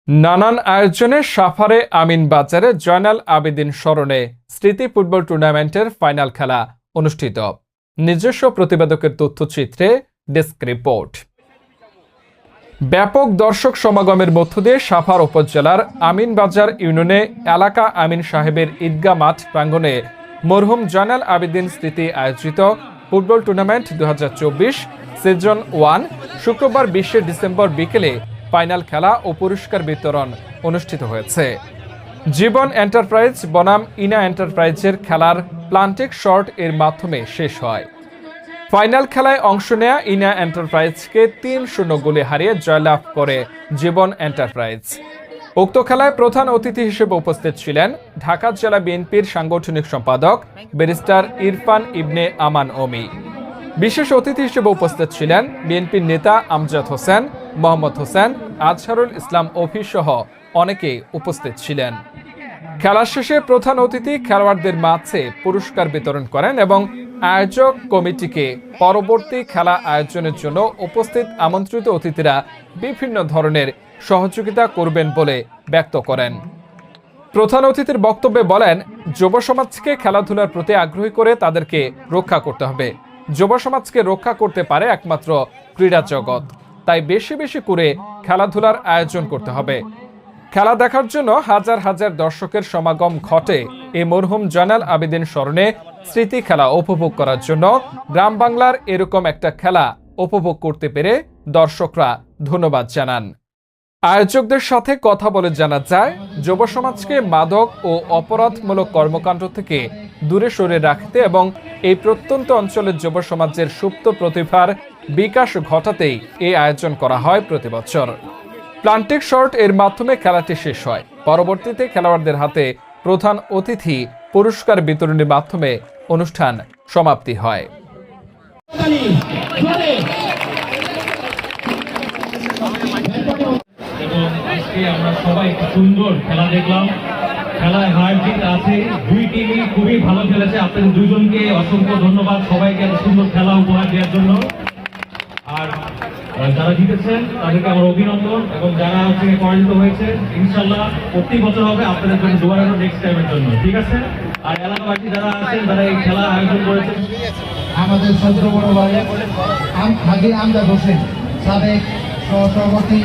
নানান আয়োজনে সাভারে আমিন বাজারে জয়নাল আবেদিন স্মরণে স্মৃতি ফুটবল টুর্নামেন্টের ফাইনাল খেলা অনুষ্ঠিত। নিজস্ব প্রতিবেদকের তথ্যচিত্রে ডেস্ক রিপোর্ট। ব্যাপক দর্শক সমাগমের মধ্য দিয়ে সাভার উপজেলার আমিনবাজার ইউনিয়নে এলাকা আমিন সাহেবের ঈদগাহ মাঠ প্রাঙ্গণে মরহুম জয়নাল আবেদিন স্মৃতি আয়োজিত ফুটবল টুর্নামেন্ট 2024 সিজন 1 শুক্রবার 20 ডিসেম্বর বিকেলে ফাইনাল খেলা ও পুরস্কার বিতরণ অনুষ্ঠিত হয়েছে। জীবন এন্টারপ্রাইজ বনাম ইনা এন্টারপ্রাইজের খেলার প্লান্টিক শট এর মাধ্যমে শেষ হয়। ফাইনাল খেলায় অংশ নেয়া ইনা এন্টারপ্রাইজকে 3-0 গোলে হারিয়ে জয়লাভ করে জীবন এন্টারপ্রাইজ। উক্ত খেলায় প্রধান অতিথি হিসেবে উপস্থিত ছিলেন ঢাকা জেলা বিএনপির সাংগঠনিক সম্পাদক ব্যারিস্টার ইরফান ইবনে আমান অমি। বিশেষ অতিথি হিসেবে উপস্থিত ছিলেন বিএনপির নেতা আমজাদ হোসেন, মোহাম্মদ হোসেন, আজহারুল ইসলাম অফি সহ অনেকেই উপস্থিত ছিলেন। খেলা শেষে প্রধান অতিথি খেলোয়াড়দের মাঝে পুরস্কার বিতরণ করেন এবং আয়োজক কমিটিকে পরবর্তী খেলা আয়োজনের জন্য উপস্থিত আমন্ত্রিত অতিথিরা বিভিন্ন ধরনের সহযোগিতা করবেন বলে ব্যক্ত করেন। প্রধান অতিথির বক্তব্যে বলেন, যুব সমাজকে খেলাধুলার প্রতি আগ্রহী করে তাদেরকে রক্ষা করতে হবে। যুব সমাজকে রক্ষা করতে পারে একমাত্র ক্রীড়া জগৎ, তাই বেশি বেশি করে খেলাধুলার আয়োজন করতে হবে। খেলা দেখার জন্য হাজার হাজার দর্শকের সমাগম ঘটে এই মরহুম জয়নাল আবেদিন স্মরণে স্মৃতি খেলা উপভোগ করার জন্য গ্রাম বাংলার এরকম একটা খেলা উপভোগ করতে পেরে দর্শকরা ধন্যবাদ জানান। আয়োজকদের সাথে কথা বলে জানা যায়, যুব সমাজকে মাদক ও অপরাধমূলক কর্মকাণ্ড থেকে দূরে সরে রাখতে এবং এই প্রত্যন্ত অঞ্চলের যুব সমাজের সুপ্ত প্রতিভার বিকাশ ঘটাতেই এই আয়োজন করা হয় প্রতি বছর। প্লান্টিক শট এর মাধ্যমে খেলাটি শেষ হয়। পরবর্তীতে খেলোয়াড়দের হাতে প্রধান অতিথি পুরস্কার বিতরণের মাধ্যমে অনুষ্ঠান সমাপ্তি হয়। আজকে আমরা সবাই সুন্দর খেলা দেখলাম। খেলায় হার জিত আছে, দুই টিমই খুবই ভালো খেলেছে। আপনাদের দুজনকে অসংখ্য ধন্যবাদ, সবাইকে এত সুন্দর খেলা উপহার দেওয়ার জন্য। আর যারা জিতেছেন তাদেরকে আমার অভিনন্দন, এবং যারা পরাজিত হয়েছে ইনশাল্লাহ প্রতি বছর হবে আপনাদের জন্য দোয়া রাখবো নেক্সট টাইমের জন্য, ঠিক আছে? আর এলাকাবাসী যারা আছেন, যারা এই খেলা আয়োজন করেছেন, আমাদের সদ্য বড় ভাই হাজী আমজাদ হোসেন, সাবেক সহসভাপতি